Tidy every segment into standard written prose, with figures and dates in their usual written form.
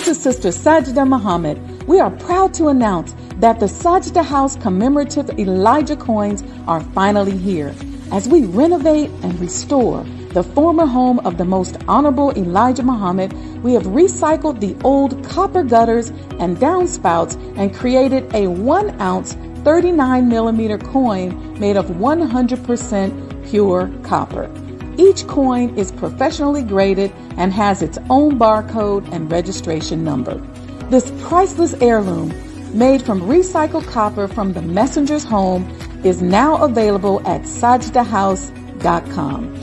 This is Sister Sajdah Muhammad. We are proud to announce that the Sajdah House commemorative Elijah coins are finally here. As we renovate and restore the former home of the most honorable Elijah Muhammad, we have recycled the old copper gutters and downspouts and created a 1 ounce 39 millimeter coin made of 100% pure copper. Each coin is professionally graded and has its own barcode and registration number. This priceless heirloom, made from recycled copper from the messenger's home, is now available at sajdahhouse.com.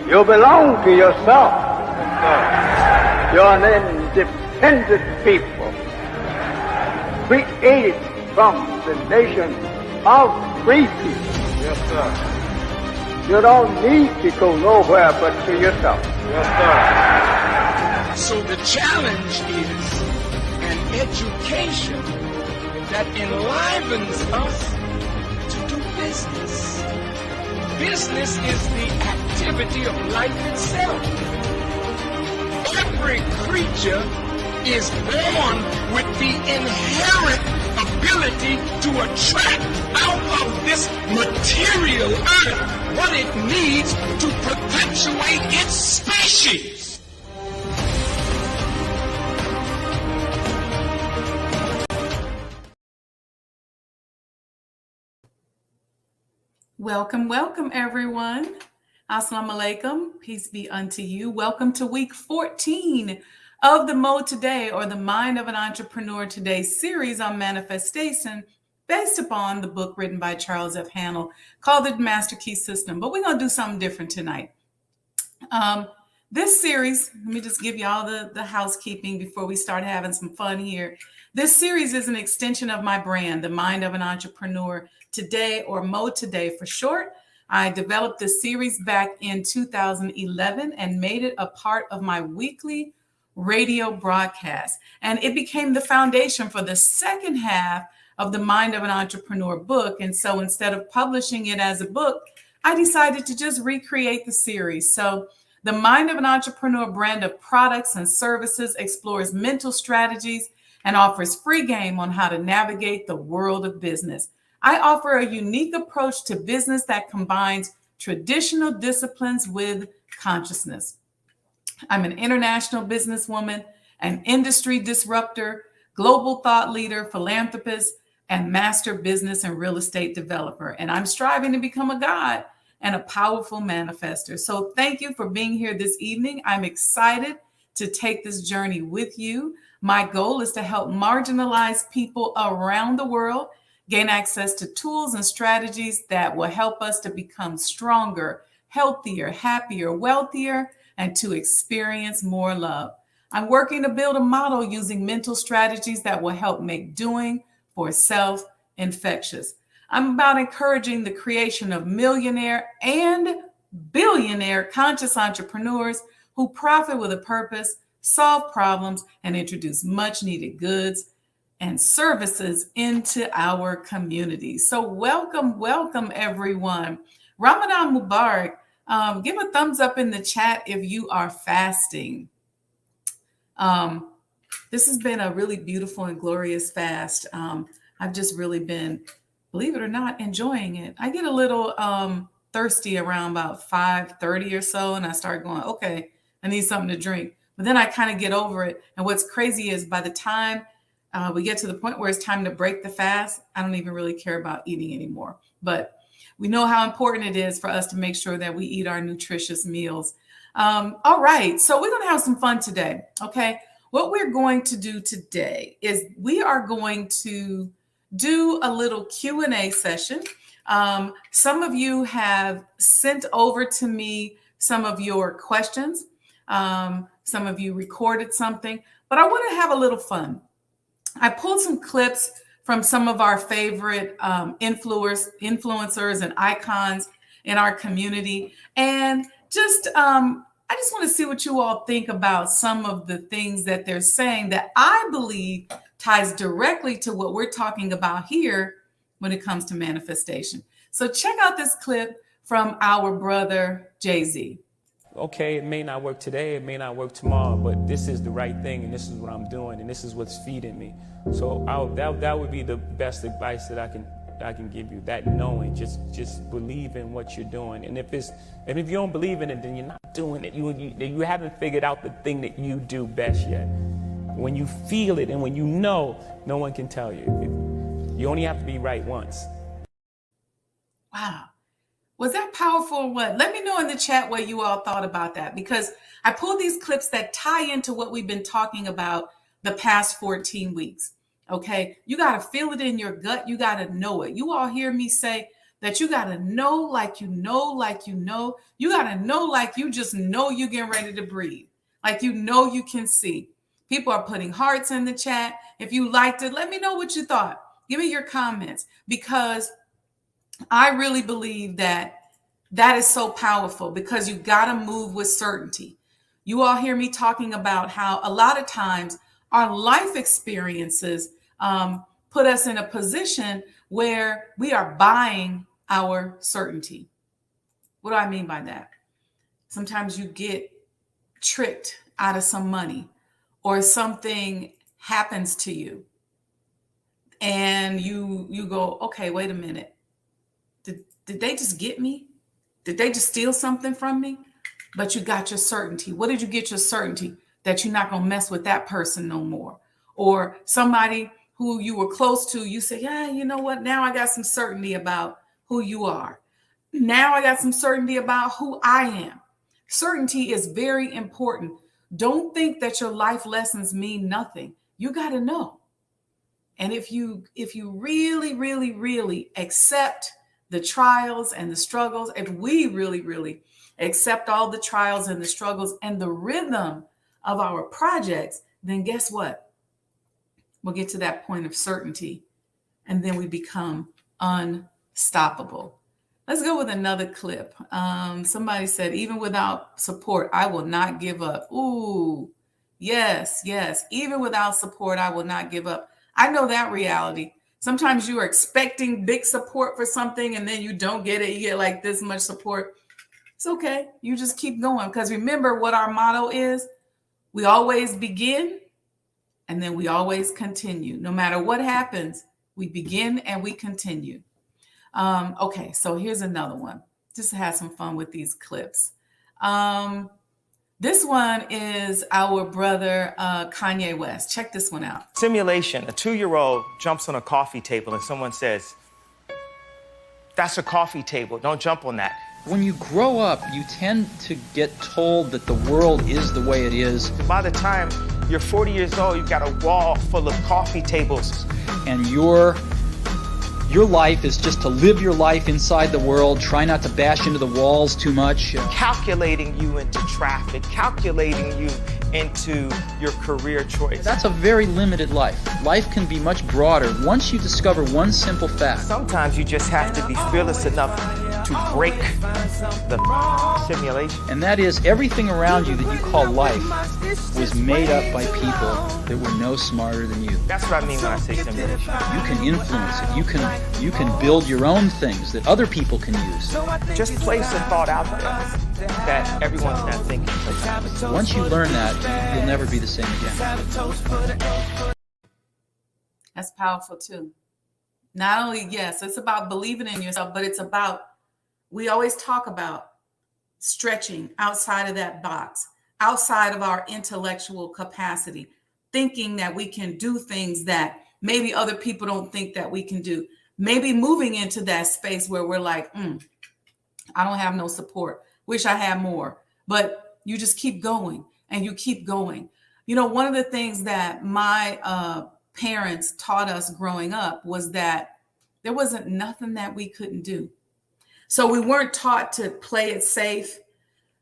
You belong to yourself. You're an independent people, created from the nation of free people. Yes, sir. You don't need to go nowhere but to yourself. Yes, So the challenge is an education that enlivens us to do business. Business is the activity of life itself. Every creature is born with the inherent ability to attract out of this material earth what it needs to perpetuate its species. Welcome, welcome, everyone. Assalamu alaikum. Peace be unto you. Welcome to week 14 of the MOEToday, or the Mind of an Entrepreneur Today series on manifestation, based upon the book written by Charles F. Hannell called The Master Key System. But we're going to do something different tonight. This series, let me just give you all the housekeeping before we start having some fun here. This series is an extension of my brand, The Mind of an Entrepreneur Today, or MOEToday for short. I developed this series back in 2011 and made it a part of my weekly radio broadcast. And it became the foundation for the second half of the Mind of an Entrepreneur book. And so instead of publishing it as a book, I decided to just recreate the series. So the Mind of an Entrepreneur brand of products and services explores mental strategies and offers free game on how to navigate the world of business. I offer a unique approach to business that combines traditional disciplines with consciousness. I'm an international businesswoman, an industry disruptor, global thought leader, philanthropist, and master business and real estate developer. And I'm striving to become a god and a powerful manifester. So thank you for being here this evening. I'm excited to take this journey with you. My goal is to help marginalized people around the world gain access to tools and strategies that will help us to become stronger, healthier, happier, wealthier, and to experience more love. I'm working to build a model using mental strategies that will help make doing for self infectious. I'm about encouraging the creation of millionaire and billionaire conscious entrepreneurs who profit with a purpose, solve problems, and introduce much needed goods and services into our community. So welcome, welcome everyone. Ramadan Mubarak. Give a thumbs up in the chat if you are fasting. This has been a really beautiful and glorious fast. I've just really been, believe it or not, enjoying it. I get a little thirsty around about 5:30 or so, and I start going, okay, I need something to drink. But then I kind of get over it. And what's crazy is by the time we get to the point where it's time to break the fast, I don't even really care about eating anymore. But we know how important it is for us to make sure that we eat our nutritious meals. All right, so we're going to have some fun today, okay? What we're going to do today is we are going to do a little Q&A session. Some of you have sent over to me some of your questions. Some of you recorded something, but I want to have a little fun. I pulled some clips from some of our favorite influencers and icons in our community. And just, I just want to see what you all think about some of the things that they're saying that I believe ties directly to what we're talking about here when it comes to manifestation. So check out this clip from our brother, Jay-Z. Okay, it may not work today, it may not work tomorrow, but this is the right thing, and this is what I'm doing, and this is what's feeding me. So that would be the best advice that I can give you. That knowing, just believe in what you're doing, and if you don't believe in it, then you're not doing it. You haven't figured out the thing that you do best yet. When you feel it and when you know, no one can tell you. You only have to be right once. Wow. Was that powerful or what? Let me know in the chat what you all thought about that, because I pulled these clips that tie into what we've been talking about the past 14 weeks. Okay. You got to feel it in your gut. You got to know it. You all hear me say that you got to know, like you know, like you know, you got to know, like you just know you're getting ready to breathe. Like, you know, you can see. People are putting hearts in the chat. If you liked it, let me know what you thought. Give me your comments, because I really believe that is so powerful, because you got to move with certainty. You all hear me talking about how a lot of times our life experiences put us in a position where we are buying our certainty. What do I mean by that? Sometimes you get tricked out of some money, or something happens to you and you go, okay, wait a minute. Did they just get me? Did they just steal something from me? But you got your certainty. What did you get your certainty? That you're not going to mess with that person no more. Or somebody who you were close to, you say, yeah, you know what? Now I got some certainty about who you are. Now I got some certainty about who I am. Certainty is very important. Don't think that your life lessons mean nothing. You got to know. And if you really, really, really accept the trials and the struggles, if we really, really accept all the trials and the struggles and the rhythm of our projects, then guess what? We'll get to that point of certainty, and then we become unstoppable. Let's go with another clip. Somebody said, even without support, I will not give up. Ooh, yes, yes. Even without support, I will not give up. I know that reality. Sometimes you are expecting big support for something and then you don't get it. You get like this much support. It's okay. You just keep going, because remember what our motto is. We always begin and then we always continue. No matter what happens, we begin and we continue. Okay, so here's another one. Just to have some fun with these clips. This one is our brother, Kanye West. Check this one out. Simulation. A 2-year-old jumps on a coffee table and someone says, that's a coffee table. Don't jump on that. When you grow up, you tend to get told that the world is the way it is. By the time you're 40 years old, you've got a wall full of coffee tables. And your life is just to live your life inside the world, try not to bash into the walls too much. Calculating you into traffic, calculating you into your career choice. That's a very limited life. Life can be much broader once you discover one simple fact. Sometimes you just have to be fearless enough to break the simulation. And that is, everything around you that you call life was made up by people that were no smarter than you. That's what I mean when I say simulation. You can influence it. You can build your own things that other people can use. Just place a thought out there that everyone's not thinking. Once you learn that, you'll never be the same again. That's powerful too. Not only, yes, it's about believing in yourself, but it's about, we always talk about stretching outside of that box, outside of our intellectual capacity, thinking that we can do things that maybe other people don't think that we can do. Maybe moving into that space where we're like, I don't have no support. Wish I had more. But you just keep going and you keep going. You know, one of the things that my parents taught us growing up was that there wasn't nothing that we couldn't do. So we weren't taught to play it safe.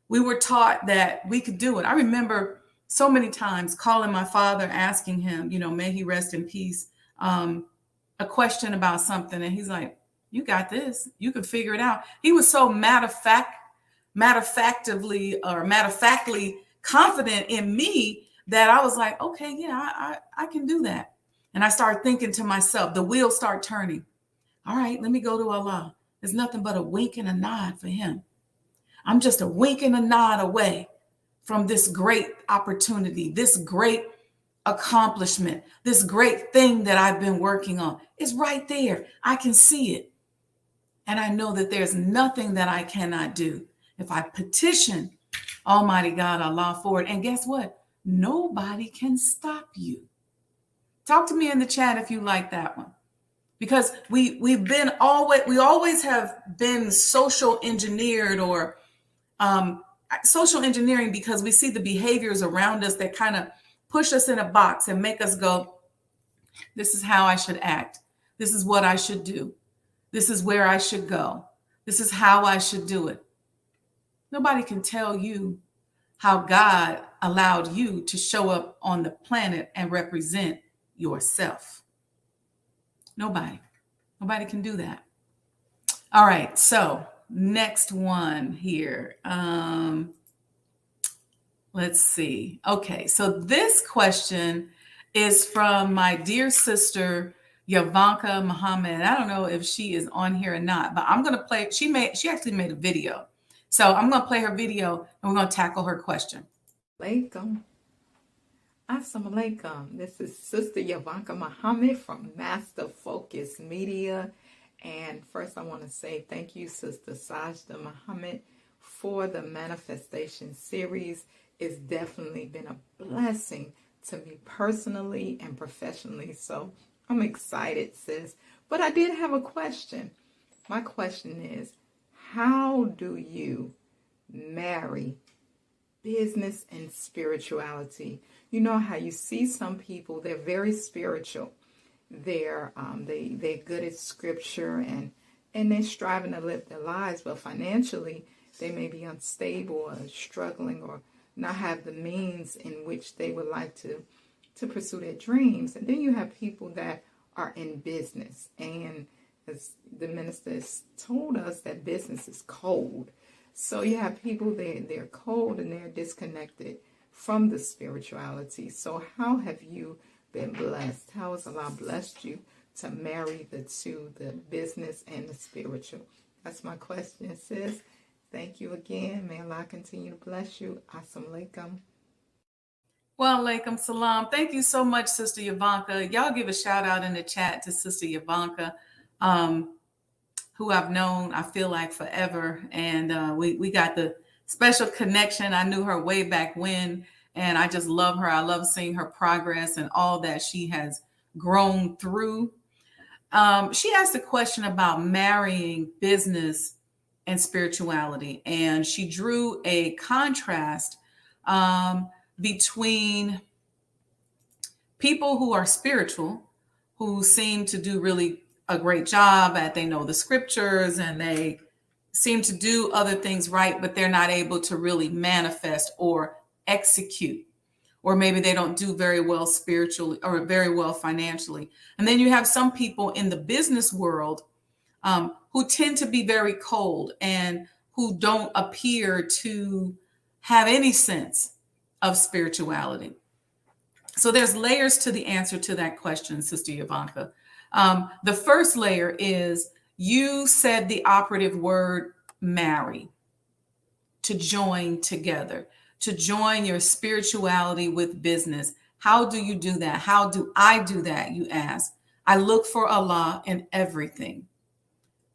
We were taught that we could do it. I remember so many times calling my father, asking him, you know, may he rest in peace. a question about something, and he's like, "You got this. You can figure it out." He was so matter of factly confident in me that I was like, "Okay, yeah, I can do that." And I started thinking to myself, the wheels start turning. All right, let me go to Allah. There's nothing but a wink and a nod for him. I'm just a wink and a nod away from this great opportunity, this great accomplishment, this great thing that I've been working on. It's right there. I can see it. And I know that there's nothing that I cannot do if I petition Almighty God, Allah, for it. And guess what? Nobody can stop you. Talk to me in the chat if you like that one. Because we always have been social engineered or social engineering, because we see the behaviors around us that kind of push us in a box and make us go, this is how I should act. This is what I should do. This is where I should go. This is how I should do it. Nobody can tell you how God allowed you to show up on the planet and represent yourself. Nobody can do that. All right. So next one here. Let's see. Okay. So this question is from my dear sister, Yavanka Muhammad. I don't know if she is on here or not, but I'm going to play. She actually made a video. So I'm going to play her video and we're going to tackle her question. Alaikum. Assalamu alaikum. This is Sister Yavanka Muhammad from Master Focus Media. And first I want to say thank you, Sister Sajdah Muhammad, for the manifestation series. It's definitely been a blessing to me personally and professionally. So I'm excited, sis. But I did have a question. My question is, how do you marry business and spirituality? You know how you see some people, they're very spiritual. They're good at scripture and they're striving to live their lives, but financially they may be unstable or struggling or not have the means in which they would like to pursue their dreams. And then you have people that are in business, and as the minister has told us, that business is cold. So you have people, they're cold and they're disconnected from the spirituality. So how have you been blessed? How has Allah blessed you to marry the two, the business and the spiritual? That's my question, sis. Thank you again. May Allah continue to bless you. Assalamu alaikum. Well, alaikum salam. Thank you so much, Sister Yavanka. Y'all give a shout out in the chat to Sister Yavanka, who I've known, I feel like, forever. And we got the special connection. I knew her way back when, and I just love her. I love seeing her progress and all that she has grown through. She asked a question about marrying business and spirituality, and she drew a contrast between people who are spiritual, who seem to do really a great job at, they know the scriptures and they seem to do other things right, but they're not able to really manifest or execute, or maybe they don't do very well spiritually or very well financially. And then you have some people in the business world who tend to be very cold and who don't appear to have any sense of spirituality. So there's layers to the answer to that question, Sister Yavanka. The first layer is, you said the operative word marry, to join together, to join your spirituality with business. How do you do that? How do I do that, you ask? I look for Allah in everything,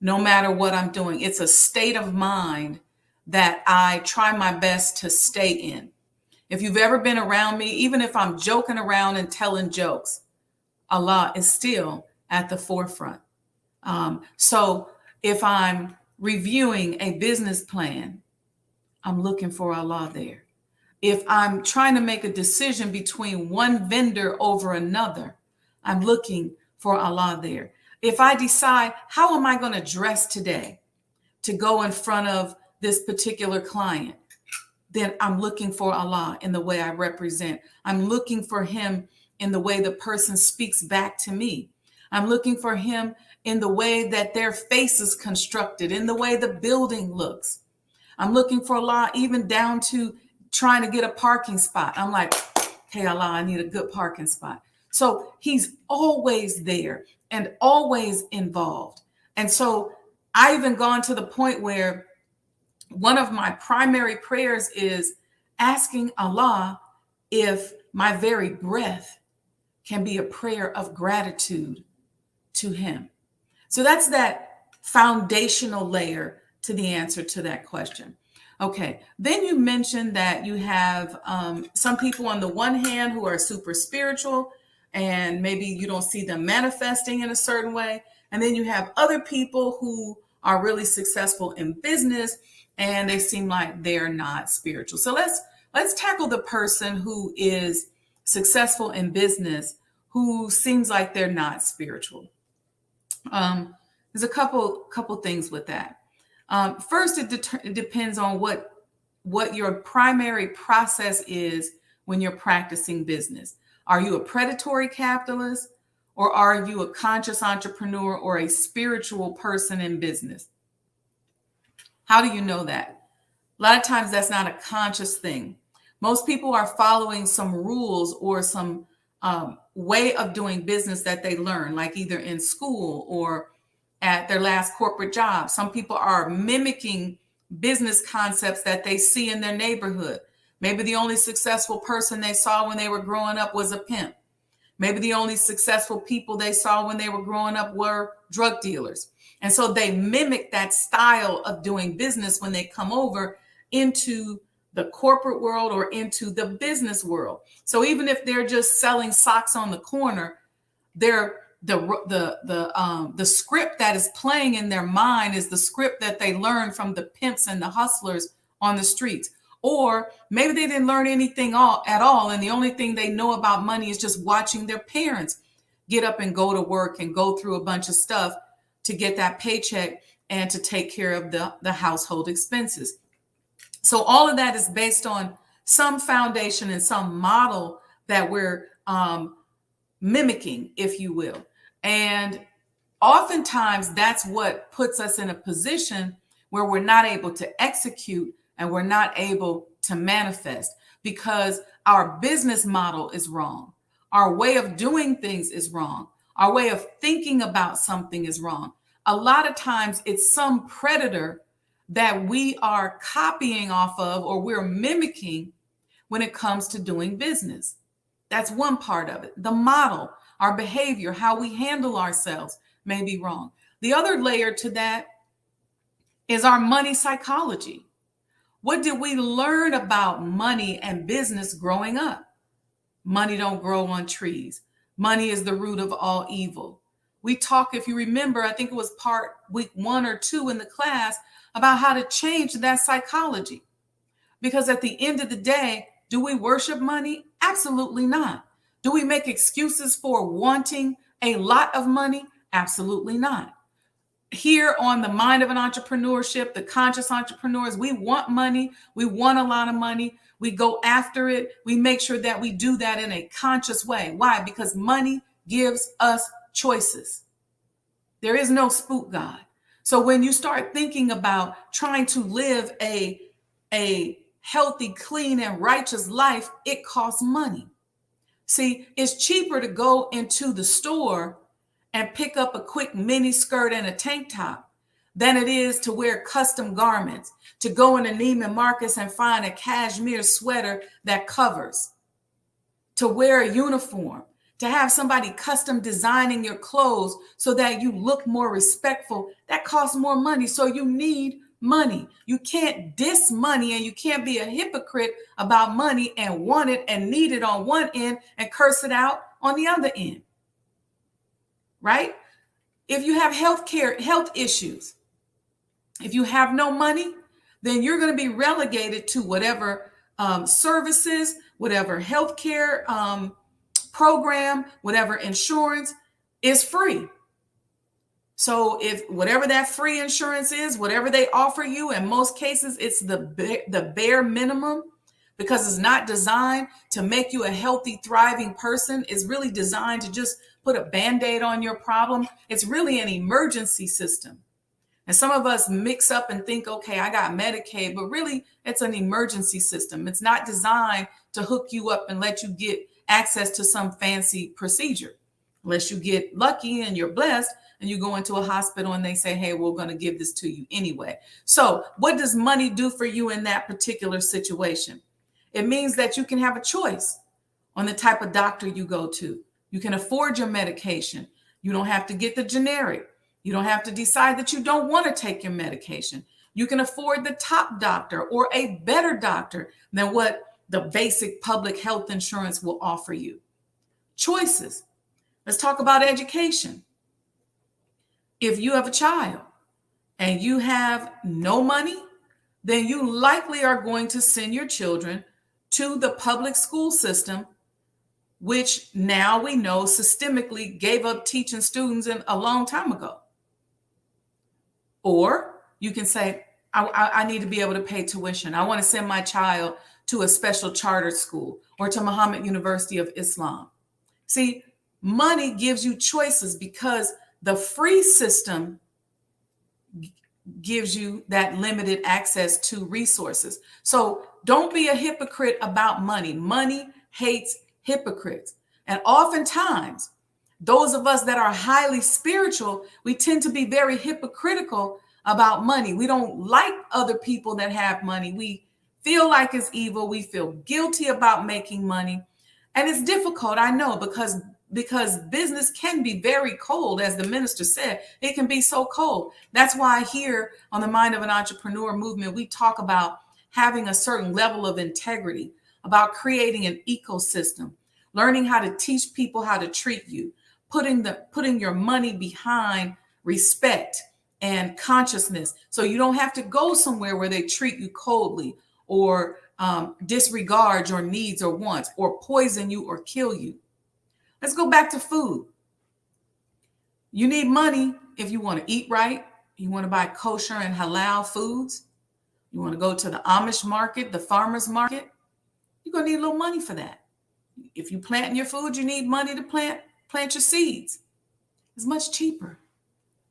no matter what I'm doing. It's a state of mind that I try my best to stay in. If you've ever been around me, even if I'm joking around and telling jokes, Allah is still at the forefront. So if I'm reviewing a business plan, I'm looking for Allah there. If I'm trying to make a decision between one vendor over another, I'm looking for Allah there. If I decide, how am I going to dress today to go in front of this particular client, then I'm looking for Allah in the way I represent. I'm looking for Him in the way the person speaks back to me. I'm looking for him in the way that their face is constructed, in the way the building looks. I'm looking for Allah even down to trying to get a parking spot. I'm like, okay, Allah, I need a good parking spot. So he's always there and always involved. And so I even gone to the point where one of my primary prayers is asking Allah if my very breath can be a prayer of gratitude to him. So that's that foundational layer to the answer to that question. Okay, then you mentioned that you have some people on the one hand who are super spiritual and maybe you don't see them manifesting in a certain way. And then you have other people who are really successful in business and they seem like they're not spiritual. So let's tackle the person who is successful in business who seems like they're not spiritual. There's a couple things with that. First, it depends on what your primary process is when you're practicing business. Are you a predatory capitalist, or are you a conscious entrepreneur or a spiritual person in business? How do you know that? A lot of times that's not a conscious thing. Most people are following some rules or some way of doing business that they learn, like either in school or at their last corporate job. Some people are mimicking business concepts that they see in their neighborhood. Maybe the only successful person they saw when they were growing up was a pimp. Maybe the only successful people they saw when they were growing up were drug dealers. And so they mimic that style of doing business when they come over into the corporate world or into the business world. So even if they're just selling socks on the corner, they're the script that is playing in their mind is the script that they learned from the pimps and the hustlers on the streets. Or maybe they didn't learn anything at all, and the only thing they know about money is just watching their parents get up and go to work and go through a bunch of stuff to get that paycheck and to take care of the household expenses. So all of that is based on some foundation and some model that we're mimicking, if you will. And oftentimes that's what puts us in a position where we're not able to execute and we're not able to manifest because our business model is wrong. Our way of doing things is wrong. Our way of thinking about something is wrong. A lot of times it's some predator that we are copying off of or we're mimicking when it comes to doing business. That's one part of it. The model, our behavior, how we handle ourselves may be wrong. The other layer to that is our money psychology. What did we learn about money and business growing up? Money don't grow on trees. Money is the root of all evil. We talk, if you remember, I think it was part week 1 or 2 in the class about how to change that psychology. Because at the end of the day, do we worship money? Absolutely not. Do we make excuses for wanting a lot of money? Absolutely not. Here on the Mind of an Entrepreneurship, the conscious entrepreneurs, we want money. We want a lot of money. We go after it. We make sure that we do that in a conscious way. Why? Because money gives us choices. There is no spook God. So when you start thinking about trying to live a healthy, clean, and righteous life, it costs money. See, it's cheaper to go into the store and pick up a quick mini skirt and a tank top than it is to wear custom garments, to go into Neiman Marcus and find a cashmere sweater that covers, to wear a uniform, to have somebody custom designing your clothes so that you look more respectful. That costs more money. So you need money. You can't diss money and you can't be a hypocrite about money and want it and need it on one end and curse it out on the other end. Right? If you have health issues, if you have no money, then you're going to be relegated to whatever services, whatever healthcare program, whatever insurance is free. So if whatever that free insurance is, whatever they offer you, in most cases, it's the bare minimum because it's not designed to make you a healthy, thriving person. It's really designed to just put a Band-Aid on your problem. It's really an emergency system. And some of us mix up and think, okay, I got Medicaid, but really it's an emergency system. It's not designed to hook you up and let you get access to some fancy procedure. Unless you get lucky and you're blessed and you go into a hospital and they say, hey, we're going to give this to you anyway. So what does money do for you in that particular situation? It means that you can have a choice on the type of doctor you go to. You can afford your medication. You don't have to get the generic. You don't have to decide that you don't want to take your medication. You can afford the top doctor or a better doctor than what the basic public health insurance will offer you. Choices. Let's talk about education. If you have a child and you have no money, then you likely are going to send your children to the public school system, which now we know systemically gave up teaching students a long time ago. Or you can say, I need to be able to pay tuition. I want to send my child to a special charter school or to Muhammad University of Islam. See, money gives you choices because the free system gives you that limited access to resources. So don't be a hypocrite about money. Money hates hypocrites. And oftentimes, those of us that are highly spiritual, we tend to be very hypocritical about money. We don't like other people that have money. We feel like it's evil. We feel guilty about making money. And it's difficult, I know, because business can be very cold. As the minister said, it can be so cold. That's why here on the Mind of an Entrepreneur movement, we talk about having a certain level of integrity, about creating an ecosystem, learning how to teach people how to treat you, putting your money behind respect and consciousness. So you don't have to go somewhere where they treat you coldly or disregard your needs or wants or poison you or kill you. Let's go back to food. You need money if you want to eat right. You want to buy kosher and halal foods. You want to go to the Amish market, the farmer's market. You're going to need a little money for that. If you plant your food, you need money to plant your seeds. It's much cheaper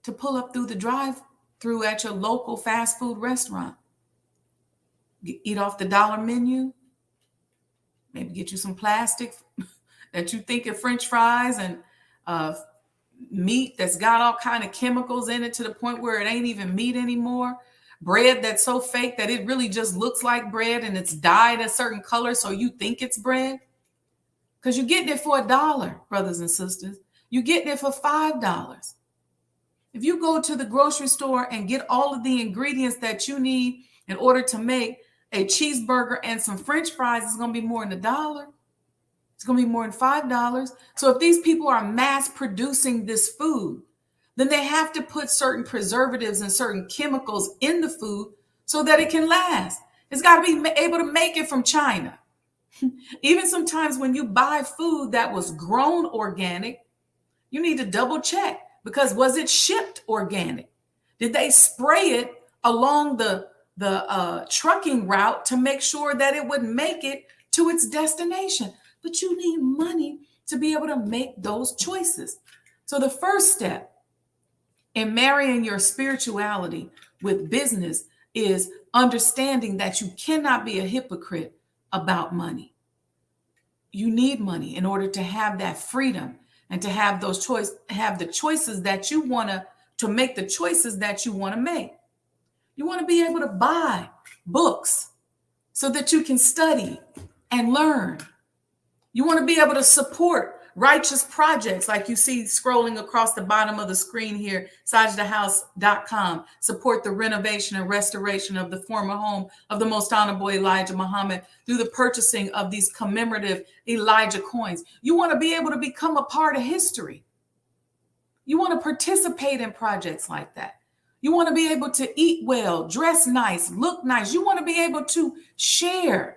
to pull up through the drive-through at your local fast food restaurant. Eat off the dollar menu. Maybe get you some plastic that you think of French fries and meat that's got all kind of chemicals in it to the point where it ain't even meat anymore. Bread that's so fake that it really just looks like bread and it's dyed a certain color so you think it's bread. Because you're getting it for $1, brothers and sisters. You're getting it for $5. If you go to the grocery store and get all of the ingredients that you need in order to make a cheeseburger and some French fries, it's going to be more than $1. It's going to be more than $5. So if these people are mass producing this food, then they have to put certain preservatives and certain chemicals in the food so that it can last. It's got to be able to make it from China. Even sometimes when you buy food that was grown organic, you need to double check because was it shipped organic? Did they spray it along the trucking route to make sure that it would make it to its destination? But you need money to be able to make those choices. So the first step in marrying your spirituality with business is understanding that you cannot be a hypocrite about money. You need money in order to have that freedom and to have those the choices that you want to make the choices that you want to make. You want to be able to buy books so that you can study and learn. You want to be able to support righteous projects like you see scrolling across the bottom of the screen here, sajdahhouse.com. Support the renovation and restoration of the former home of the Most Honorable Elijah Muhammad through the purchasing of these commemorative Elijah coins. You want to be able to become a part of history. You want to participate in projects like that. You want to be able to eat well, dress nice, look nice. You want to be able to share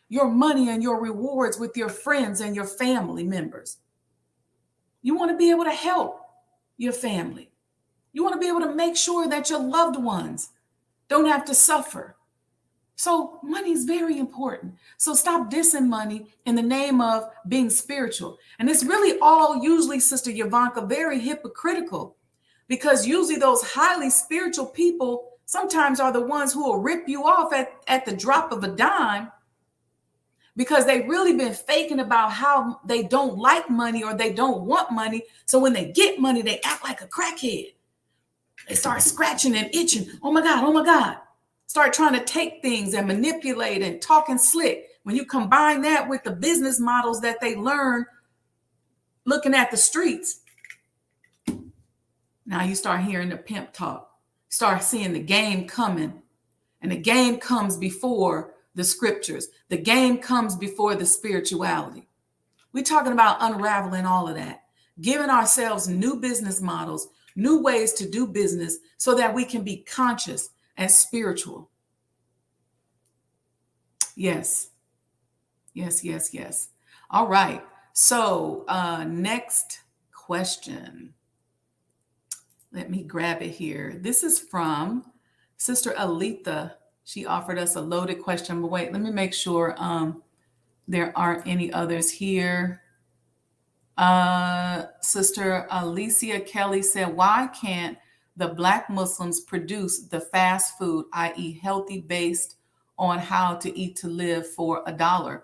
your money and your rewards with your friends and your family members. You want to be able to help your family. You want to be able to make sure that your loved ones don't have to suffer. So money is very important. So stop dissing money in the name of being spiritual. And it's really all usually, Sister Yavanka, very hypocritical, because usually those highly spiritual people sometimes are the ones who will rip you off at the drop of a dime, because they've really been faking about how they don't like money or they don't want money. So when they get money, they act like a crackhead. They start scratching and itching. Oh my God, oh my God. Start trying to take things and manipulate and talking slick. When you combine that with the business models that they learn looking at the streets, now you start hearing the pimp talk. Start seeing the game coming. And the game comes before the scriptures. The game comes before the spirituality. We're talking about unraveling all of that, giving ourselves new business models, new ways to do business so that we can be conscious and spiritual. Yes. Yes, yes, yes. All right. So next question. Let me grab it here. This is from Sister Alita. She offered us a loaded question, but wait, let me make sure there aren't any others here. Sister Alicia Kelly said, why can't the Black Muslims produce the fast food, i.e. healthy, based on how to eat to live for $1?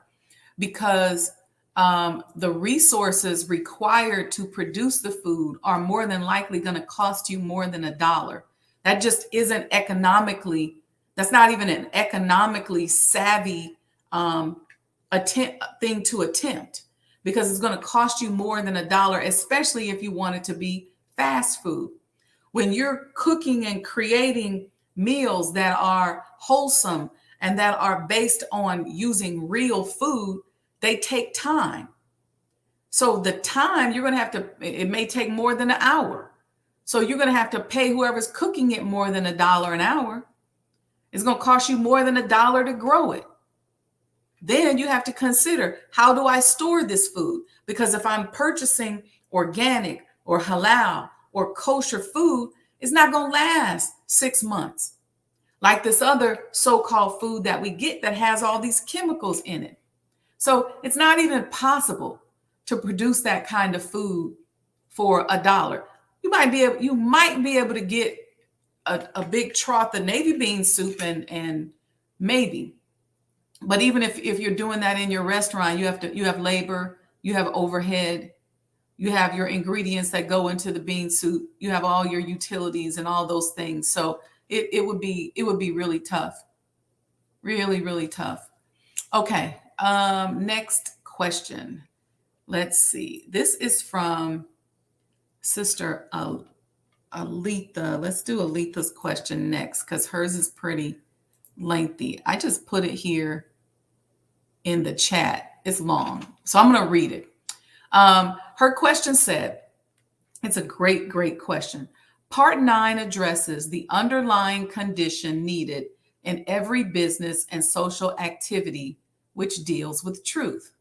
Because the resources required to produce the food are more than likely going to cost you more than $1. That just isn't economically, that's not even an economically savvy thing to attempt, because it's going to cost you more than $1, especially if you want it to be fast food. When you're cooking and creating meals that are wholesome and that are based on using real food, they take time. So the time you're going to have to, it may take more than an hour. So you're going to have to pay whoever's cooking it more than $1 an hour. It's going to cost you more than $1 to grow it. Then you have to consider, how do I store this food? Because if I'm purchasing organic or halal or kosher food, it's not going to last 6 months. Like this other so-called food that we get that has all these chemicals in it. So it's not even possible to produce that kind of food for $1. You might be able to get a big trough of navy bean soup and maybe. But even if you're doing that in your restaurant, you have labor, you have overhead, you have your ingredients that go into the bean soup, you have all your utilities and all those things. So it would be really tough. Really, really tough. Okay. Next question. Let's see. This is from Sister Alita. Let's do Alita's question next, because hers is pretty lengthy. I just put it here in the chat. It's long, so I'm going to read it. Her question said, it's a great, great question. Part 9 addresses the underlying condition needed in every business and social activity which deals with truth.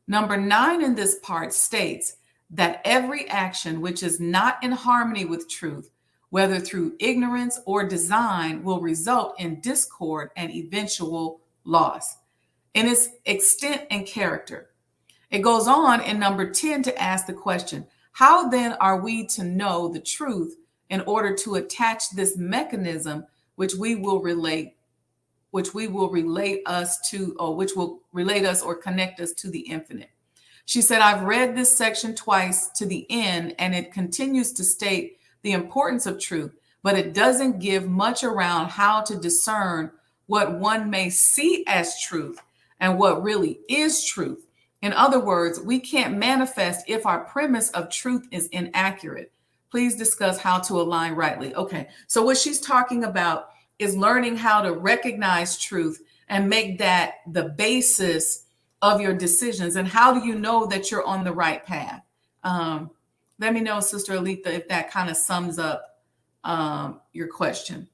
Number 9 in this part states that every action which is not in harmony with truth, whether through ignorance or design, will result in discord and eventual loss in its extent and character. It goes on in number 10 to ask the question, how then are we to know the truth in order to attach this mechanism which will relate us or connect us to the infinite? She said, I've read this section twice to the end, and it continues to state the importance of truth, but it doesn't give much around how to discern what one may see as truth and what really is truth. In other words, we can't manifest if our premise of truth is inaccurate. Please discuss how to align rightly. Okay, so what she's talking about is learning how to recognize truth and make that the basis of your decisions. And how do you know that you're on the right path? Let me know, Sister Alita, if that kind of sums up your question.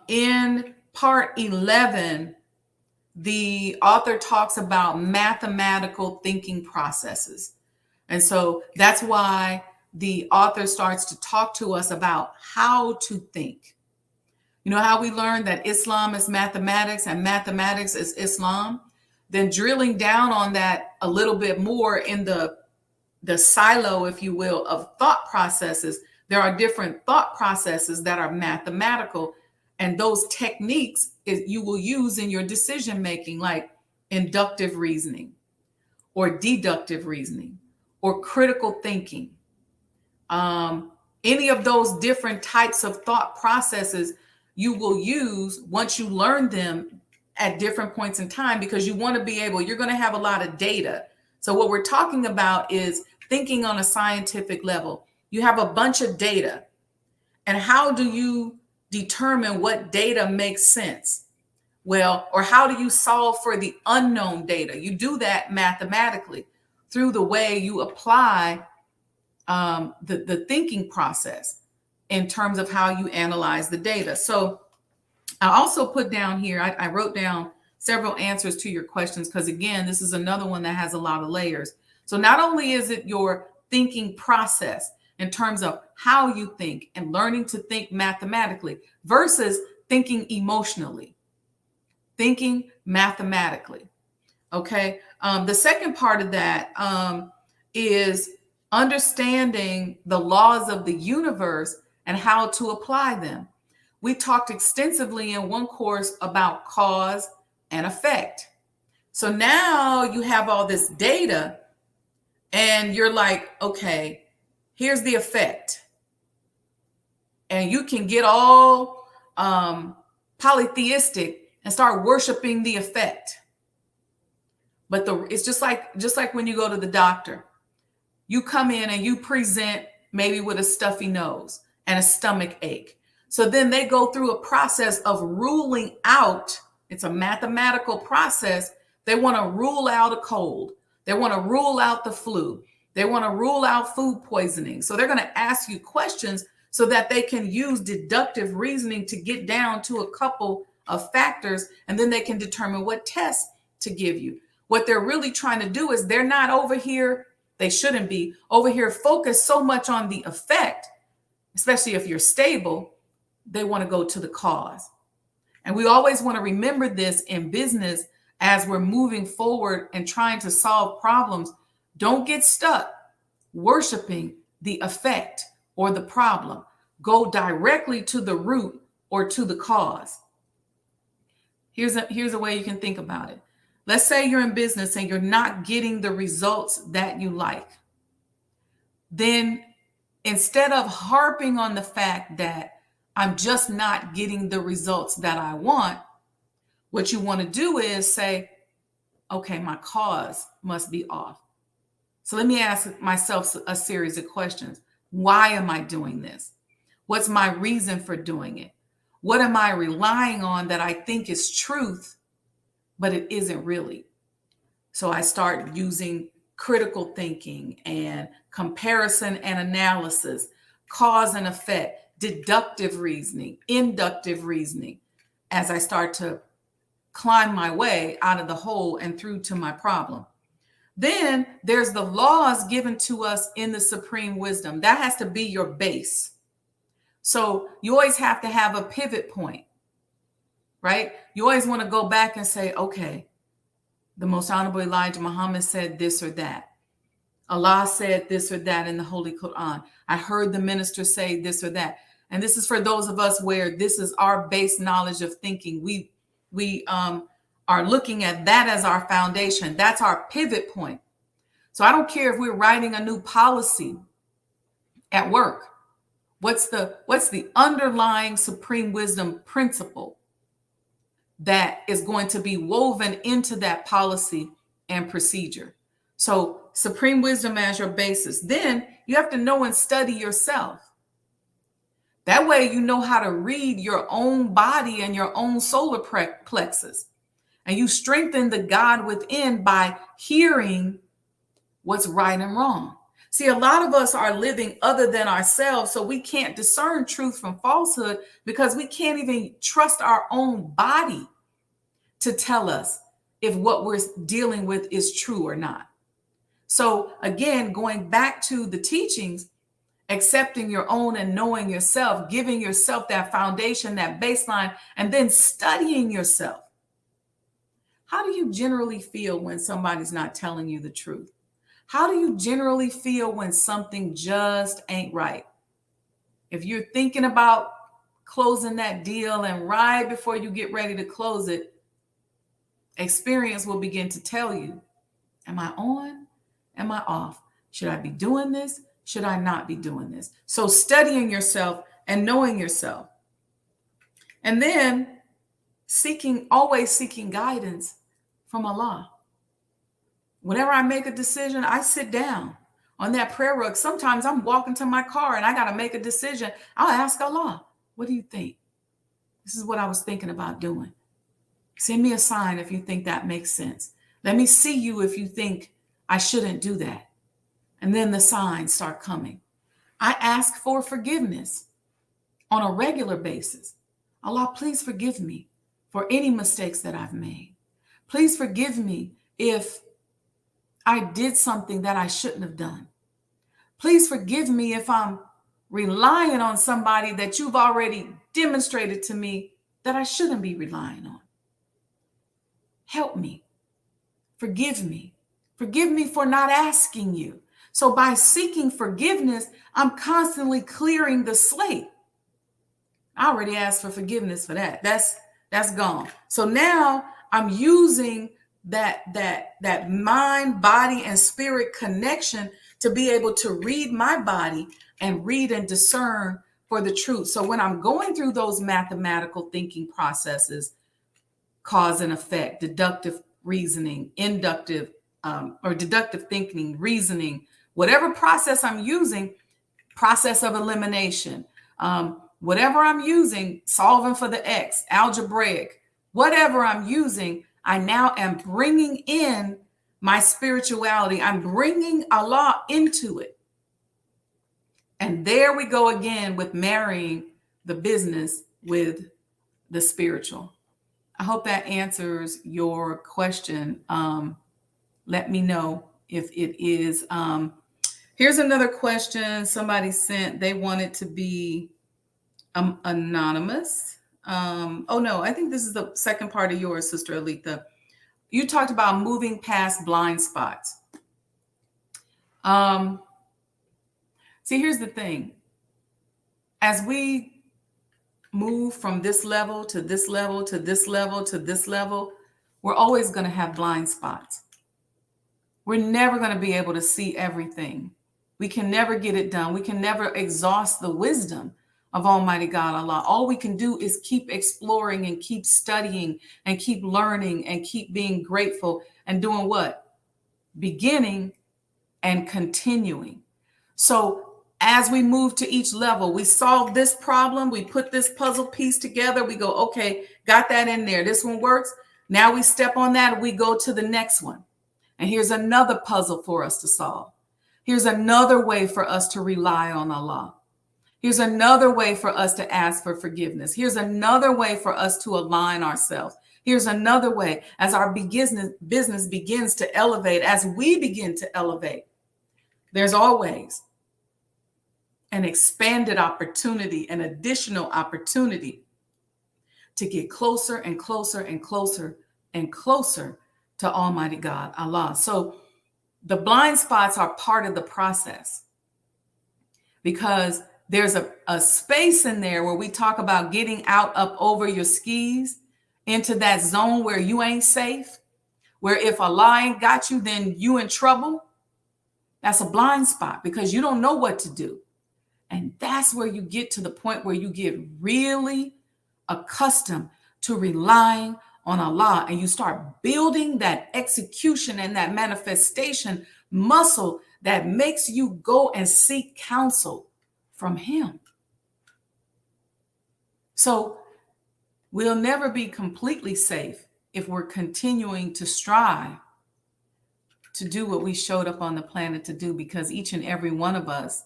In part 11, the author talks about mathematical thinking processes. And so that's why the author starts to talk to us about how to think. You know how we learned that Islam is mathematics and mathematics is Islam? Then drilling down on that a little bit more in the silo, if you will, of thought processes, there are different thought processes that are mathematical. And those techniques you will use in your decision making, like inductive reasoning or deductive reasoning or critical thinking. Any of those different types of thought processes you will use once you learn them at different points in time, because you want to be able, you're going to have a lot of data. So what we're talking about is thinking on a scientific level. You have a bunch of data, and how do you determine what data makes sense? Well, or how do you solve for the unknown data? You do that mathematically through the way you apply the thinking process in terms of how you analyze the data. So I also put down here, I wrote down several answers to your questions, because again, this is another one that has a lot of layers. So not only is it your thinking process in terms of how you think and learning to think mathematically versus thinking emotionally, thinking mathematically. Okay. The second part of that is understanding the laws of the universe and how to apply them. We talked extensively in one course about cause and effect. So now you have all this data and you're like, okay, here's the effect. And you can get all polytheistic and start worshiping the effect. But it's just like when you go to the doctor. You come in and you present maybe with a stuffy nose and a stomach ache. So then they go through a process of ruling out. It's a mathematical process. They want to rule out a cold. They want to rule out the flu. They want to rule out food poisoning. So they're going to ask you questions so that they can use deductive reasoning to get down to a couple of factors, and then they can determine what tests to give you. What they're really trying to do is they're not over here. They shouldn't be over here focused so much on the effect, especially if you're stable. They want to go to the cause. And we always want to remember this in business as we're moving forward and trying to solve problems. Don't get stuck worshiping the effect or the problem. Go directly to the root or to the cause. Here's a way you can think about it. Let's say you're in business and you're not getting the results that you like. Then instead of harping on the fact that I'm just not getting the results that I want, what you want to do is say, okay, my cause must be off. So let me ask myself a series of questions. Why am I doing this? What's my reason for doing it? What am I relying on that I think is truth, but it isn't really? So I start using critical thinking and comparison and analysis, cause and effect, deductive reasoning, inductive reasoning, as I start to climb my way out of the hole and through to my problem. Then there's the laws given to us in the supreme wisdom. That has to be your base. So you always have to have a pivot point, right? You always want to go back and say, okay, the Most Honorable Elijah Muhammad said this or that. Allah said this or that in the Holy Quran. I heard the minister say this or that. And this is for those of us where this is our base knowledge of thinking. We are looking at that as our foundation. That's our pivot point. So I don't care if we're writing a new policy at work. What's the underlying supreme wisdom principle that is going to be woven into that policy and procedure? So supreme wisdom as your basis. Then you have to know and study yourself. That way you know how to read your own body and your own solar plexus. And you strengthen the God within by hearing what's right and wrong. See, a lot of us are living other than ourselves, so we can't discern truth from falsehood because we can't even trust our own body to tell us if what we're dealing with is true or not. So again, going back to the teachings accepting your own and knowing yourself, giving yourself that foundation, that baseline, and then studying yourself. How do you generally feel when somebody's not telling you the truth? How do you generally feel when something just ain't right? If you're thinking about closing that deal and right before you get ready to close it, experience will begin to tell you, am I on? Am I off? Should I be doing this? Should I not be doing this? So studying yourself and knowing yourself. And then always seeking guidance from Allah. Whenever I make a decision, I sit down on that prayer rug. Sometimes I'm walking to my car and I got to make a decision. I'll ask Allah, what do you think? This is what I was thinking about doing. Send me a sign if you think that makes sense. Let me see you if you think I shouldn't do that. And then the signs start coming. I ask for forgiveness on a regular basis. Allah, please forgive me for any mistakes that I've made. Please forgive me if I did something that I shouldn't have done. Please forgive me if I'm relying on somebody that you've already demonstrated to me that I shouldn't be relying on. Help me. Forgive me. Forgive me for not asking you. So by seeking forgiveness, I'm constantly clearing the slate. I already asked for forgiveness for that. That's gone. So now I'm using that mind, body, and spirit connection to be able to read my body and read and discern for the truth. So when I'm going through those mathematical thinking processes, cause and effect, deductive reasoning, inductive or deductive thinking, reasoning, whatever process I'm using, process of elimination, whatever I'm using, solving for the X, algebraic, whatever I'm using, I now am bringing in my spirituality. I'm bringing Allah into it. And there we go again with marrying the business with the spiritual. I hope that answers your question. Let me know if it is. Here's another question somebody sent. They wanted to be anonymous. Oh no, I think this is the second part of yours, Sister Alita. You talked about moving past blind spots. See, here's the thing. As we move from this level to this level to this level to this level, we're always going to have blind spots. We're never going to be able to see everything. We can never get it done. We can never exhaust the wisdom of Almighty God Allah. All we can do is keep exploring and keep studying and keep learning and keep being grateful and doing what? Beginning and continuing. So as we move to each level, we solve this problem, we put this puzzle piece together, we go, okay, got that in there. This one works. Now we step on that, we go to the next one. And here's another puzzle for us to solve. Here's another way for us to rely on Allah. Here's another way for us to ask for forgiveness. Here's another way for us to align ourselves. Here's another way as our business begins to elevate, as we begin to elevate. There's always an expanded opportunity, an additional opportunity to get closer and closer and closer and closer to Almighty God, Allah. So the blind spots are part of the process because there's a space in there where we talk about getting out up over your skis into that zone where you ain't safe, where if Allah ain't got you, then you in trouble. That's a blind spot because you don't know what to do. And that's where you get to the point where you get really accustomed to relying on Allah and you start building that execution and that manifestation muscle that makes you go and seek counsel from Him. So we'll never be completely safe if we're continuing to strive to do what we showed up on the planet to do, because each and every one of us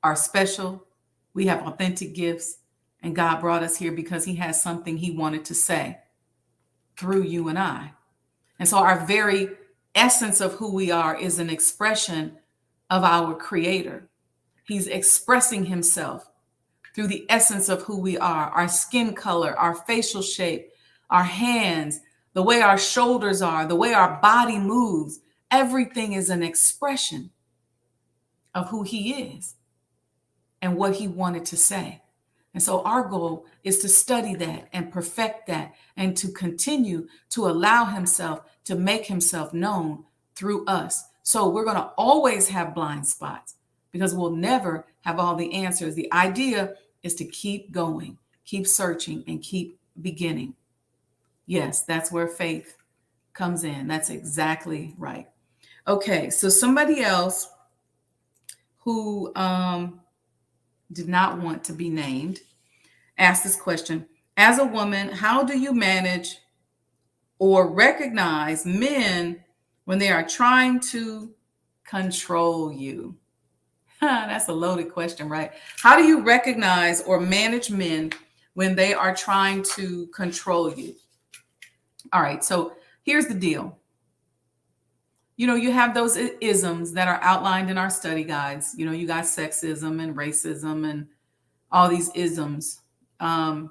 are special. We have authentic gifts, and God brought us here because He has something He wanted to say through you and I. And so our very essence of who we are is an expression of our Creator. He's expressing himself through the essence of who we are, our skin color, our facial shape, our hands, the way our shoulders are, the way our body moves. Everything is an expression of who he is and what he wanted to say. And so our goal is to study that and perfect that and to continue to allow himself to make himself known through us. So we're going to always have blind spots because we'll never have all the answers. The idea is to keep going, keep searching, and keep beginning. Yes, that's where faith comes in. That's exactly right. Okay, so somebody else who did not want to be named asked this question. As a woman, how do you manage or recognize men when they are trying to control you? That's a loaded question, right? How do you recognize or manage men when they are trying to control you? All right, so here's the deal. You know, you have those isms that are outlined in our study guides. You know, you got sexism and racism and all these isms. But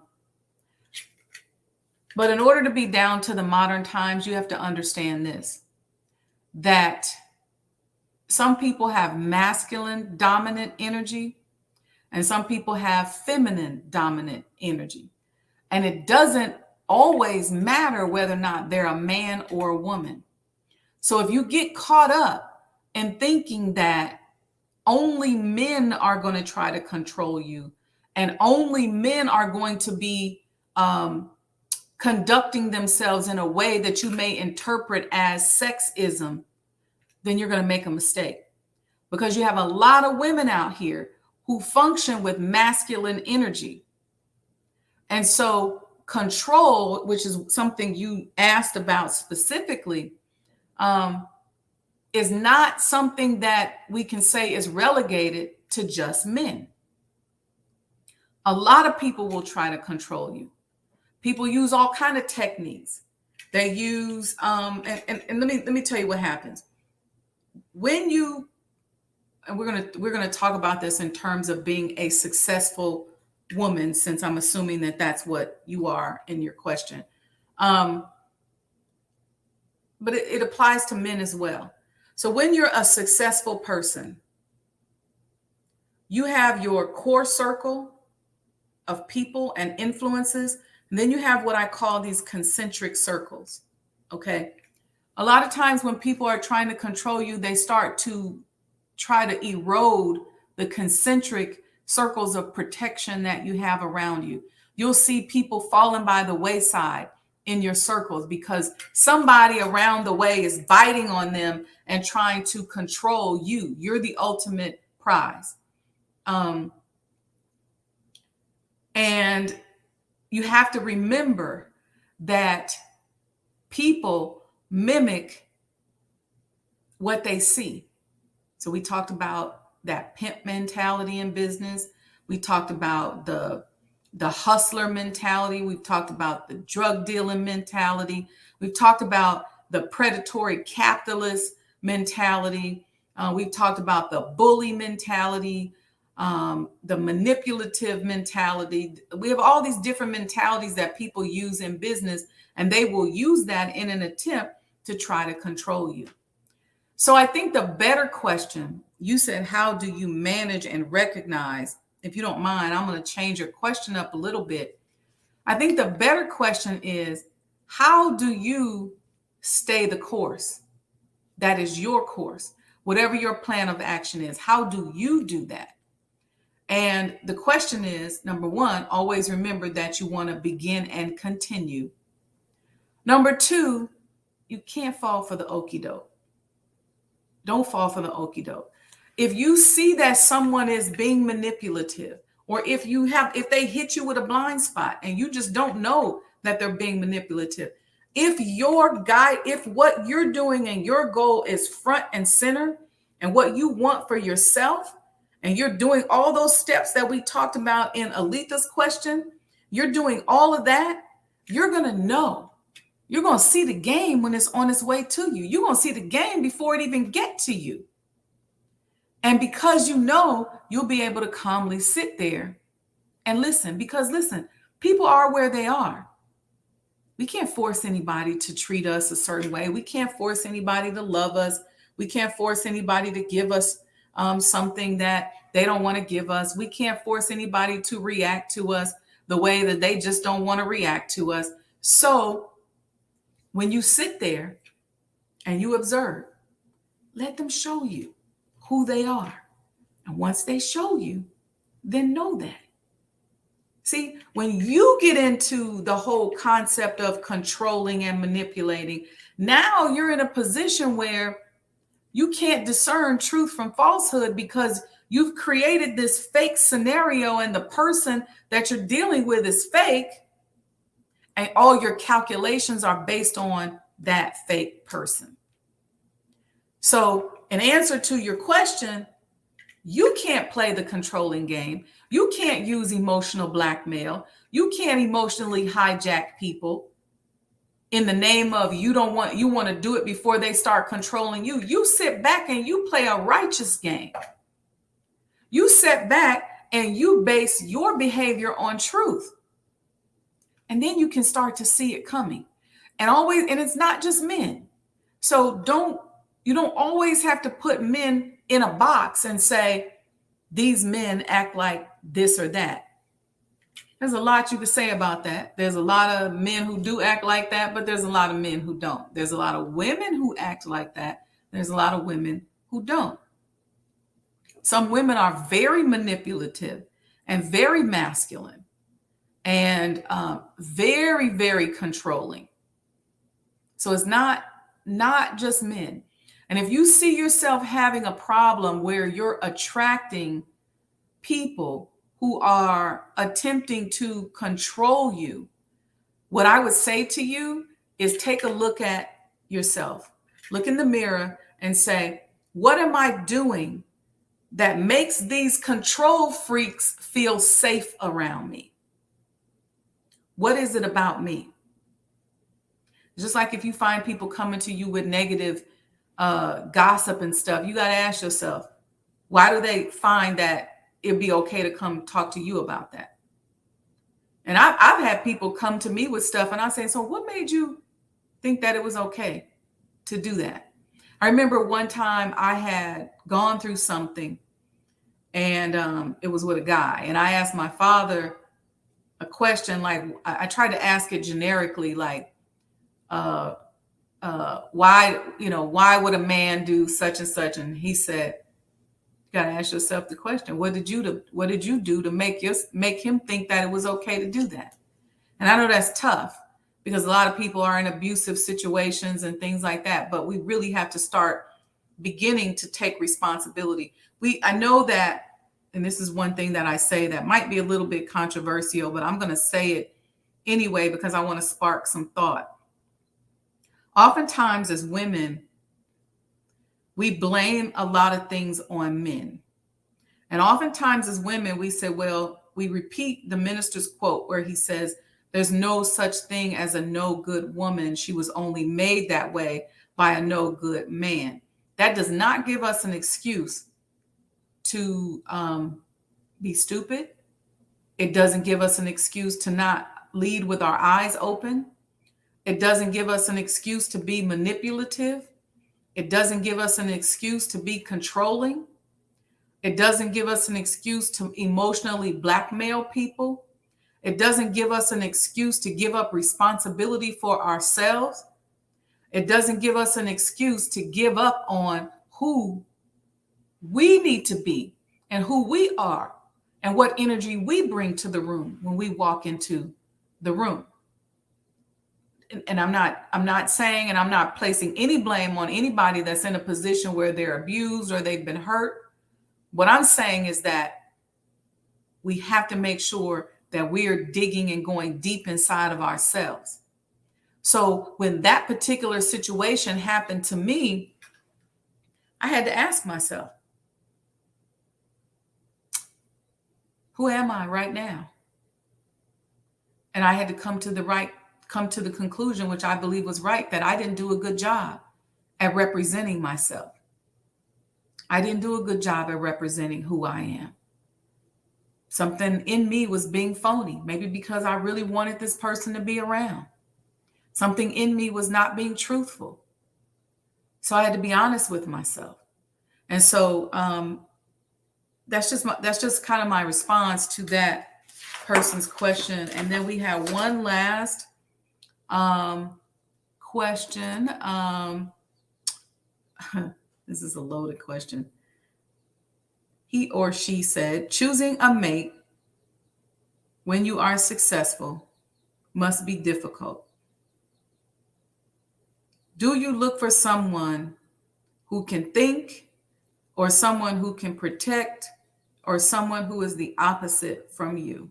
in order to be down to the modern times, you have to understand this, that some people have masculine dominant energy and some people have feminine dominant energy. And it doesn't always matter whether or not they're a man or a woman. So if you get caught up in thinking that only men are going to try to control you and only men are going to be conducting themselves in a way that you may interpret as sexism, then you're going to make a mistake, because you have a lot of women out here who function with masculine energy. And so control, which is something you asked about specifically, is not something that we can say is relegated to just men. A lot of people will try to control you. People use all kinds of techniques. They use, and let me tell you what happens. When you, and we're gonna talk about this in terms of being a successful woman, since I'm assuming that that's what you are in your question. But it applies to men as well. So when you're a successful person, you have your core circle of people and influences. And then you have what I call these concentric circles. Okay. A lot of times when people are trying to control you, they start to try to erode the concentric circles of protection that you have around you. You'll see people falling by the wayside in your circles because somebody around the way is biting on them and trying to control you. You're the ultimate prize. And you have to remember that people mimic what they see. So we talked about that pimp mentality in business. We talked about the hustler mentality. We've talked about the drug dealing mentality. We've talked about the predatory capitalist mentality. We've talked about the bully mentality, the manipulative mentality. We have all these different mentalities that people use in business, and they will use that in an attempt to try to control you. So I think the better question, you said, how do you manage and recognize? If you don't mind, I'm going to change your question up a little bit. I think the better question is, how do you stay the course? That is your course. Whatever your plan of action is, how do you do that? And the question is, number one, always remember that you want to begin and continue. Number two, you can't fall for the okie doke. Don't fall for the okie doke. If you see that someone is being manipulative, or if they hit you with a blind spot and you just don't know that they're being manipulative, if what you're doing and your goal is front and center and what you want for yourself, and you're doing all those steps that we talked about in Aletha's question, you're doing all of that, you're going to know. You're going to see the game when it's on its way to you. You're going to see the game before it even gets to you. And because you know, you'll be able to calmly sit there and listen. Because listen, people are where they are. We can't force anybody to treat us a certain way. We can't force anybody to love us. We can't force anybody to give us something that they don't want to give us. We can't force anybody to react to us the way that they just don't want to react to us. So when you sit there and you observe, let them show you who they are. And once they show you, then know that. See, when you get into the whole concept of controlling and manipulating, now you're in a position where you can't discern truth from falsehood because you've created this fake scenario and the person that you're dealing with is fake. And all your calculations are based on that fake person. So in answer to your question, you can't play the controlling game. You can't use emotional blackmail. You can't emotionally hijack people in the name of you want to do it before they start controlling you. You sit back and you play a righteous game. You sit back and you base your behavior on truth. And then you can start to see it coming. And it's not just men. So you don't always have to put men in a box and say, these men act like this or that. There's a lot you could say about that. There's a lot of men who do act like that, but there's a lot of men who don't. There's a lot of women who act like that. There's a lot of women who don't. Some women are very manipulative and very masculine and very, very controlling. So it's not just men. And if you see yourself having a problem where you're attracting people who are attempting to control you, what I would say to you is take a look at yourself. Look in the mirror and say, what am I doing that makes these control freaks feel safe around me? What is it about me? Just like if you find people coming to you with negative gossip and stuff, you got to ask yourself, why do they find that it'd be okay to come talk to you about that? And I've had people come to me with stuff and I say, so what made you think that it was okay to do that? I remember one time I had gone through something and it was with a guy. And I asked my father a question, like I tried to ask it generically, like, why would a man do such and such? And he said, you got to ask yourself the question, what did you do to make him think that it was okay to do that? And I know that's tough because a lot of people are in abusive situations and things like that, but we really have to start beginning to take responsibility. I know that, and this is one thing that I say that might be a little bit controversial, but I'm going to say it anyway because I want to spark some thought. Oftentimes as women, we blame a lot of things on men. And oftentimes as women, we say, well, we repeat the minister's quote where he says, there's no such thing as a no good woman. She was only made that way by a no good man. That does not give us an excuse to be stupid. It doesn't give us an excuse to not lead with our eyes open. It doesn't give us an excuse to be manipulative. It doesn't give us an excuse to be controlling. It doesn't give us an excuse to emotionally blackmail people. It doesn't give us an excuse to give up responsibility for ourselves. It doesn't give us an excuse to give up on who we need to be and who we are and what energy we bring to the room when we walk into the room. And I'm not saying, and I'm not placing any blame on anybody that's in a position where they're abused or they've been hurt. What I'm saying is that we have to make sure that we are digging and going deep inside of ourselves. So when that particular situation happened to me, I had to ask myself, who am I right now? And I had to come to the conclusion, which I believe was right, that I didn't do a good job at representing myself. I didn't do a good job at representing who I am. Something in me was being phony, maybe because I really wanted this person to be around. Something in me was not being truthful. So I had to be honest with myself. And so that's just kind of my response to that person's question. And then we have one last question. This is a loaded question. He or she said, choosing a mate when you are successful must be difficult. Do you look for someone who can think, or someone who can protect, or someone who is the opposite from you?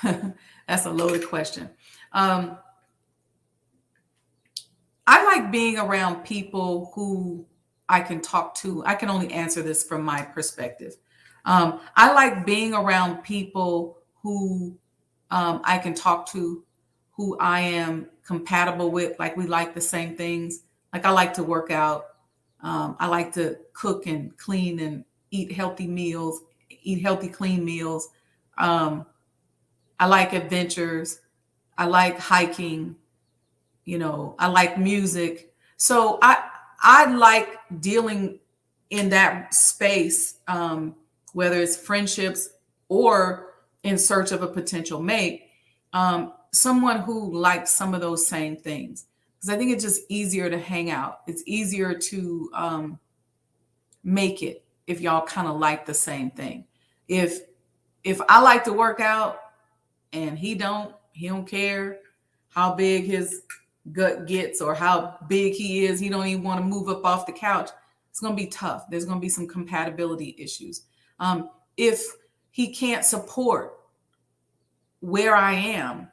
That's a loaded question. I like being around people who I can talk to. I can only answer this from my perspective. I like being around people who I can talk to, who I am compatible with, like we like the same things. Like I like to work out. I like to cook and clean and eat healthy meals, eat healthy, clean meals. I like adventures. I like hiking. I like music. So I like dealing in that space, whether it's friendships or in search of a potential mate, someone who likes some of those same things. Because I think it's just easier to hang out. It's easier to make it if y'all kind of like the same thing. If I like to work out and he don't care how big his gut gets or how big he is, he don't even want to move up off the couch, it's going to be tough. There's going to be some compatibility issues. If he can't support where I am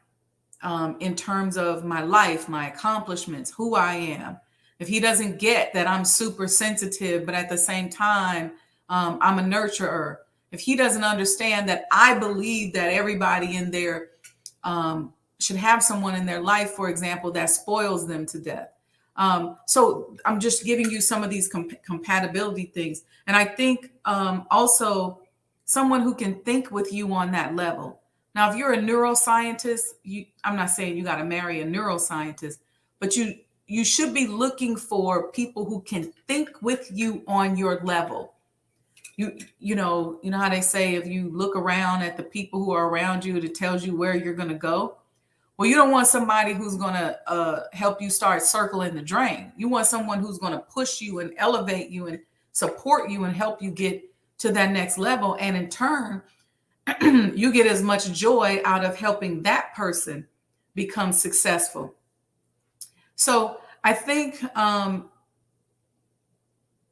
in terms of my life, my accomplishments, who I am, if he doesn't get that I'm super sensitive, but at the same time, I'm a nurturer, if he doesn't understand that I believe that everybody in there should have someone in their life, for example, that spoils them to death. So I'm just giving you some of these compatibility things. And I think also someone who can think with you on that level. Now, if you're a neuroscientist, I'm not saying you got to marry a neuroscientist, but you should be looking for people who can think with you on your level. You know how they say, if you look around at the people who are around you, it tells you where you're going to go. Well, you don't want somebody who's going to help you start circling the drain. You want someone who's going to push you and elevate you and support you and help you get to that next level. And in turn, you get as much joy out of helping that person become successful. So I think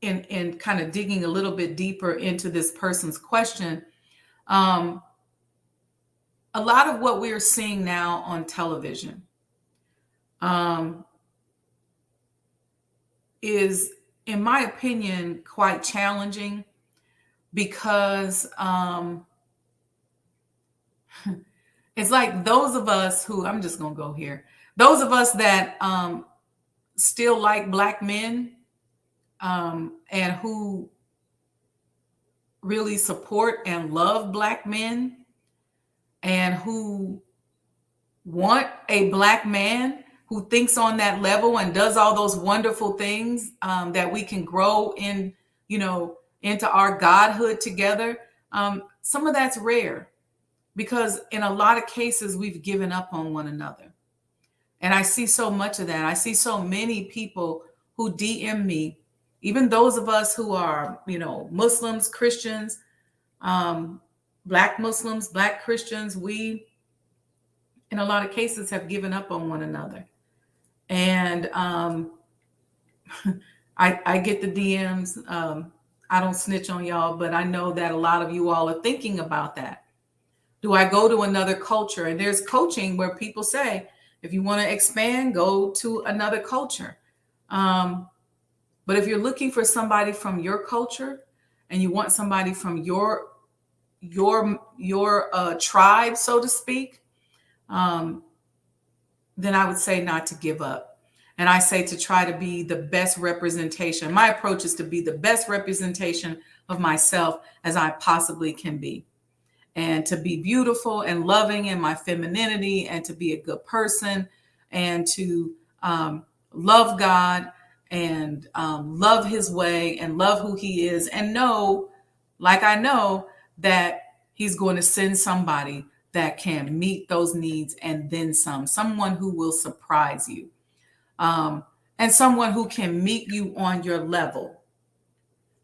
in kind of digging a little bit deeper into this person's question, a lot of what we're seeing now on television is, in my opinion, quite challenging because it's like those of us who, I'm just going to go here, those of us that still like Black men and who really support and love Black men and who want a Black man who thinks on that level and does all those wonderful things that we can grow in, into our godhood together. Some of that's rare because in a lot of cases, we've given up on one another. And I see so much of that. I see so many people who DM me, even those of us who are, Muslims, Christians, Black Muslims, Black Christians, we, in a lot of cases, have given up on one another. And I get the DMs. I don't snitch on y'all, but I know that a lot of you all are thinking about that. Do I go to another culture? And there's coaching where people say, if you want to expand, go to another culture. But if you're looking for somebody from your culture and you want somebody from your tribe, so to speak, then I would say not to give up. And I say to try to be the best representation. My approach is to be the best representation of myself as I possibly can be, and to be beautiful and loving in my femininity, and to be a good person, and to love God, and love his way, and love who he is, and know, like I know, that he's going to send somebody that can meet those needs and then some, someone who will surprise you. And someone who can meet you on your level.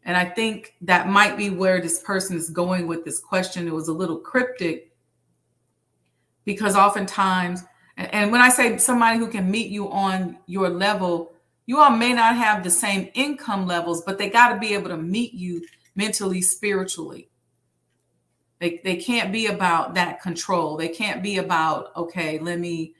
And I think that might be where this person is going with this question. It was a little cryptic, because oftentimes, and when I say somebody who can meet you on your level, you all may not have the same income levels, but they got to be able to meet you mentally, spiritually. They can't be about that control. They can't be about, okay, let me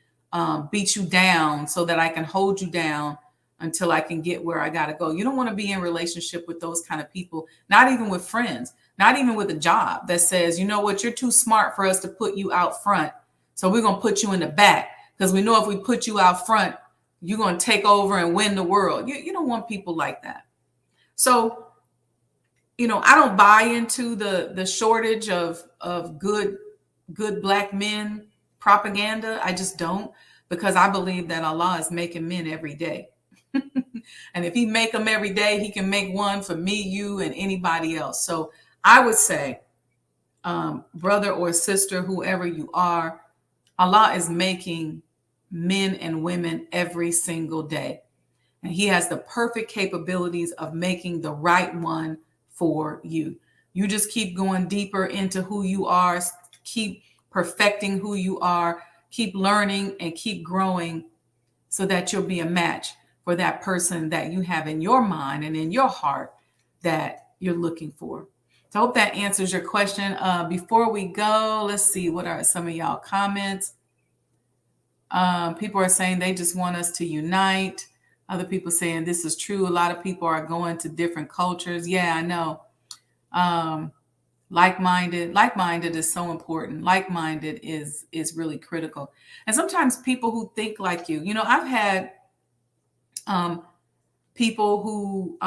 beat you down so that I can hold you down until I can get where I got to go. You don't want to be in relationship with those kind of people, not even with friends, not even with a job that says, you know what, you're too smart for us to put you out front, so we're going to put you in the back, because we know if we put you out front, you're going to take over and win the world. You don't want people like that. So, I don't buy into the shortage of good Black men propaganda. I just don't, because I believe that Allah is making men every day. And if he make them every day, he can make one for me, you, and anybody else. So I would say, brother or sister, whoever you are, Allah is making men and women every single day. And he has the perfect capabilities of making the right one for you. You just keep going deeper into who you are, keep perfecting who you are, keep learning and keep growing, so that you'll be a match for that person that you have in your mind and in your heart that you're looking for. So I hope that answers your question. Before we go, let's see, what are some of y'all comments? People are saying they just want us to unite. Other people saying this is true. A lot of people are going to different cultures. Yeah, I know. Like-minded is so important. Like-minded is really critical. And sometimes people who think like you, I've had people who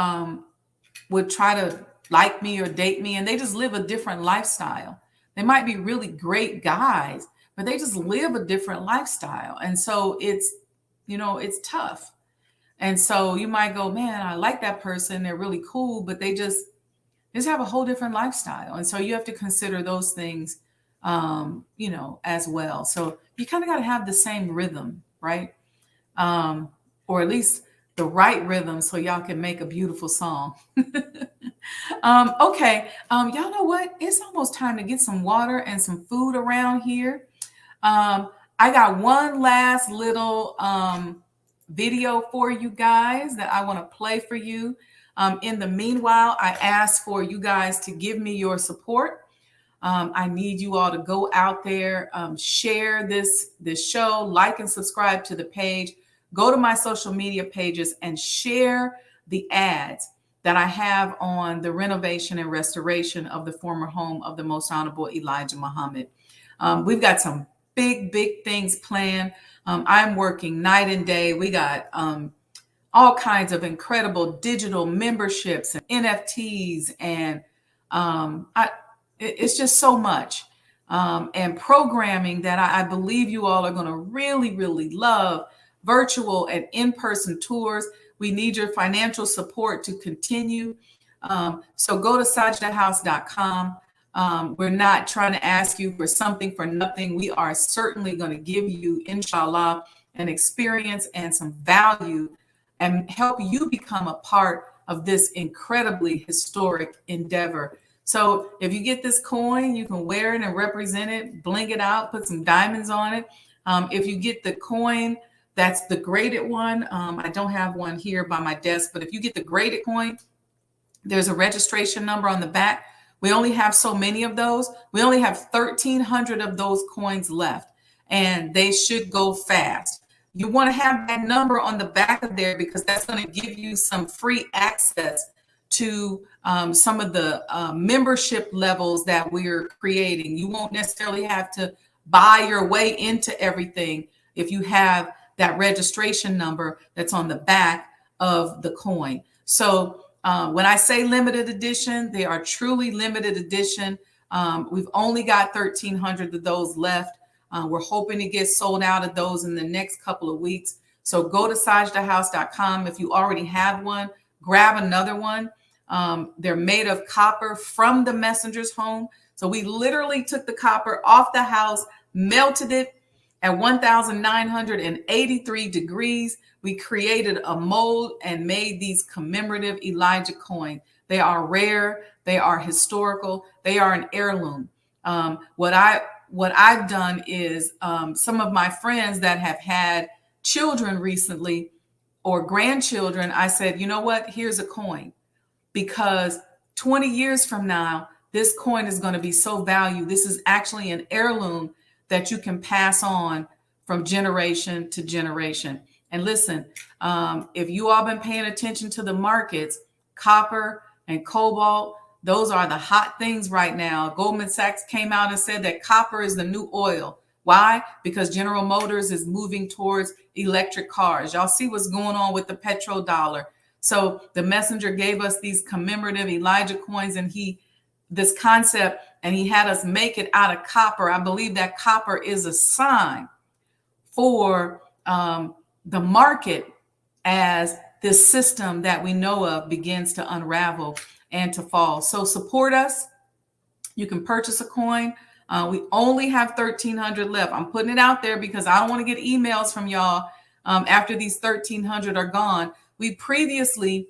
would try to like me or date me, and they just live a different lifestyle. They might be really great guys, but they just live a different lifestyle. And so it's tough. And so you might go, man, I like that person. They're really cool, but they just have a whole different lifestyle. And so you have to consider those things, as well. So you kind of got to have the same rhythm, right? Or at least the right rhythm, so y'all can make a beautiful song. Okay. Y'all know what? It's almost time to get some water and some food around here. I got one last little video for you guys that I want to play for you. In the meanwhile, I ask for you guys to give me your support. I need you all to go out there, share this show, like and subscribe to the page. Go to my social media pages and share the ads that I have on the renovation and restoration of the former home of the Most Honorable Elijah Muhammad. We've got some big things planned. I'm working night and day. We got all kinds of incredible digital memberships and NFTs, and it's just so much. And programming that I believe you all are going to really love. Virtual and in-person tours. We need your financial support to continue. So go to sajdahhouse.com. We're not trying to ask you for something for nothing. We are certainly going to give you, inshallah, an experience and some value, and help you become a part of this incredibly historic endeavor. So if you get this coin, you can wear it and represent it, bling it out, put some diamonds on it. If you get the coin, that's the graded one. I don't have one here by my desk, but if you get the graded coin, there's a registration number on the back. We only have so many of those. We only have 1,300 of those coins left, and they should go fast. You want to have that number on the back of there, because that's going to give you some free access to some of the membership levels that we're creating. You won't necessarily have to buy your way into everything if you have that registration number that's on the back of the coin. So when I say limited edition, they are truly limited edition. We've only got 1,300 of those left. We're hoping to get sold out of those in the next couple of weeks. So go to sajdahhouse.com. If you already have one, grab another one. They're made of copper from the messenger's home. So we literally took the copper off the house, melted it at 1,983 degrees. We created a mold and made these commemorative Elijah coins. They are rare. They are historical. They are an heirloom. What I've done is some of my friends that have had children recently or grandchildren, I said, you know what? Here's a coin, because 20 years from now, this coin is going to be so valued. This is actually an heirloom that you can pass on from generation to generation. And listen, if you all been paying attention to the markets, copper and cobalt, those are the hot things right now. Goldman Sachs came out and said that copper is the new oil. Why? Because General Motors is moving towards electric cars. Y'all see what's going on with the petrodollar. So the messenger gave us these commemorative Elijah coins, and this concept, and he had us make it out of copper. I believe that copper is a sign for the market as this system that we know of begins to unravel and to fall. So support us. You can purchase a coin. We only have 1,300 left. I'm putting it out there because I don't want to get emails from y'all after these 1,300 are gone. We previously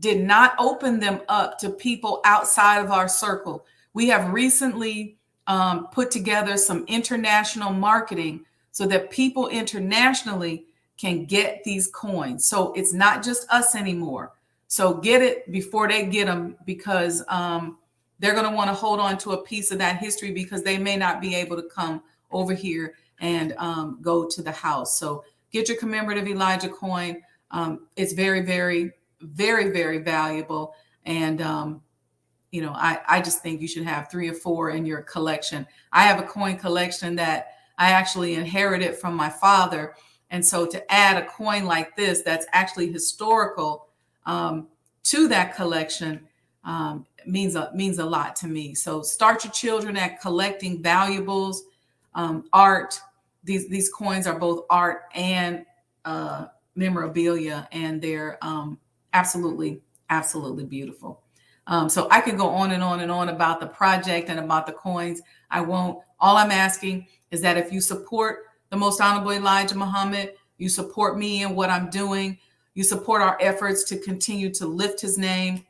did not open them up to people outside of our circle. We have recently put together some international marketing so that people internationally can get these coins. So it's not just us anymore. So get it before they get them, because they're going to want to hold on to a piece of that history, because they may not be able to come over here and go to the house. So get your commemorative Elijah coin. It's very, very, very, very valuable. And, I just think you should have 3 or 4 in your collection. I have a coin collection that I actually inherited from my father. And so to add a coin like this, that's actually historical to that collection means a lot to me. So start your children at collecting valuables, art. These coins are both art and memorabilia, and they're absolutely, absolutely beautiful. So I can go on and on and on about the project and about the coins. I won't. All I'm asking is that if you support the Most Honorable Elijah Muhammad, you support me in what I'm doing, you support our efforts to continue to lift his name.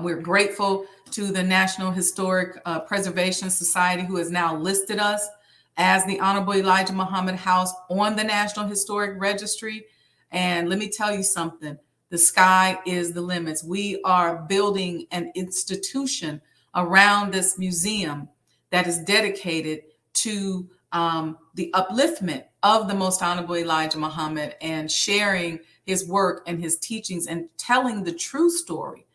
We're grateful to the National Historic Preservation Society, who has now listed us as the Honorable Elijah Muhammad House on the National Historic Registry. And let me tell you something, the sky is the limits. We are building an institution around this museum that is dedicated to the upliftment of the Most Honorable Elijah Muhammad and sharing his work and his teachings and telling the true story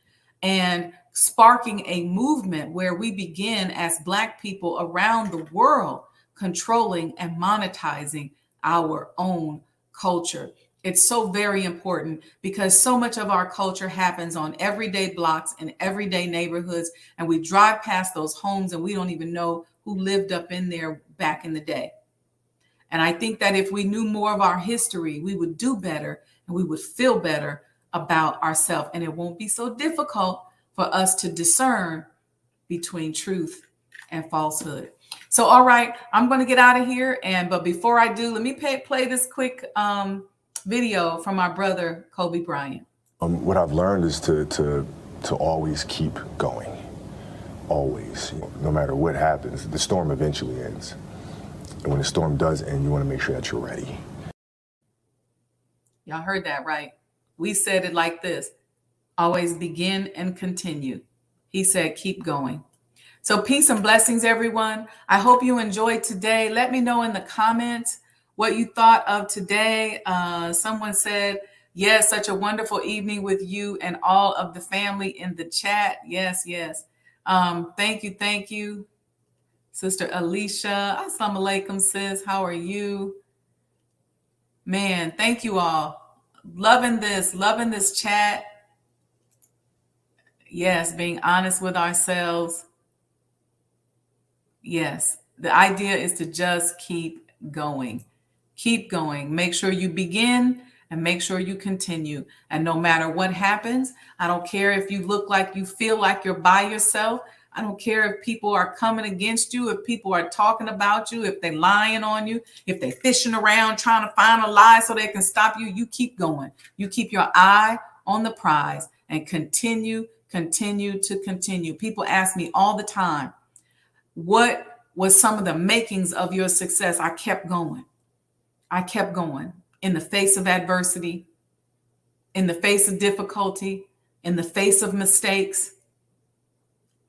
and sparking a movement where we begin as Black people around the world controlling and monetizing our own culture. It's so very important, because so much of our culture happens on everyday blocks and everyday neighborhoods, and we drive past those homes and we don't even know who lived up in there back in the day. And I think that if we knew more of our history, we would do better and we would feel better about ourselves, and it won't be so difficult for us to discern between truth and falsehood. So, all right, I'm going to get out of here. But before I do, let me play this quick video from our brother, Kobe Bryant. What I've learned is to always keep going. Always. No matter what happens, the storm eventually ends. And when the storm does end, you want to make sure that you're ready. Y'all heard that right. We said it like this: always begin and continue. He said, keep going. So peace and blessings, everyone. I hope you enjoyed today. Let me know in the comments what you thought of today. Someone said, yes, such a wonderful evening with you and all of the family in the chat. Yes, yes. Thank you. Thank you. Sister Alicia. Assalamu alaikum, sis. How are you? Man, thank you all. Loving this chat. Yes, being honest with ourselves. Yes, the idea is to just keep going. Keep going. Make sure you begin and make sure you continue. And no matter what happens, I don't care if you look like you feel like you're by yourself. I don't care if people are coming against you, if people are talking about you, if they're lying on you, if they're fishing around trying to find a lie so they can stop you. You keep going. You keep your eye on the prize and continue to continue. People ask me all the time, what was some of the makings of your success? I kept going. I kept going in the face of adversity, in the face of difficulty, in the face of mistakes.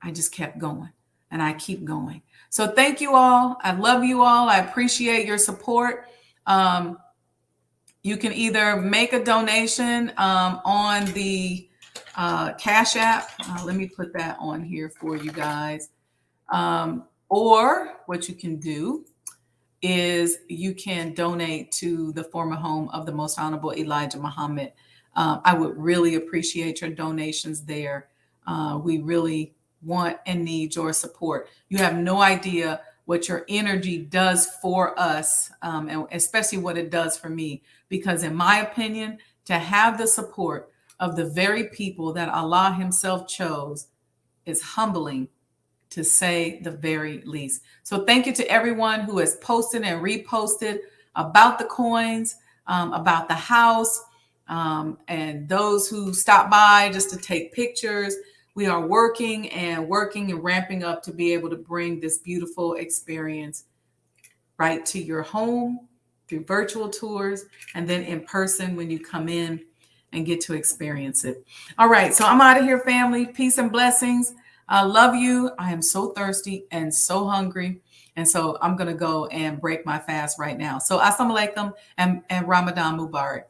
I just kept going and I keep going. So thank you all. I love you all. I appreciate your support. You can either make a donation on the Cash App. Let me put that on here for you guys. Or what you can do is you can donate to the former home of the Most Honorable Elijah Muhammad. I would really appreciate your donations there. We really want and need your support. You have no idea what your energy does for us, and especially what it does for me. Because in my opinion, to have the support of the very people that Allah Himself chose is humbling, to say the very least. So thank you to everyone who has posted and reposted about the coins, about the house, and those who stopped by just to take pictures. We are working and ramping up to be able to bring this beautiful experience right to your home through virtual tours and then in person when you come in and get to experience it. All right, so I'm out of here, family. Peace and blessings. I love you. I am so thirsty and so hungry. And so I'm going to go and break my fast right now. So assalamu alaikum and Ramadan Mubarak.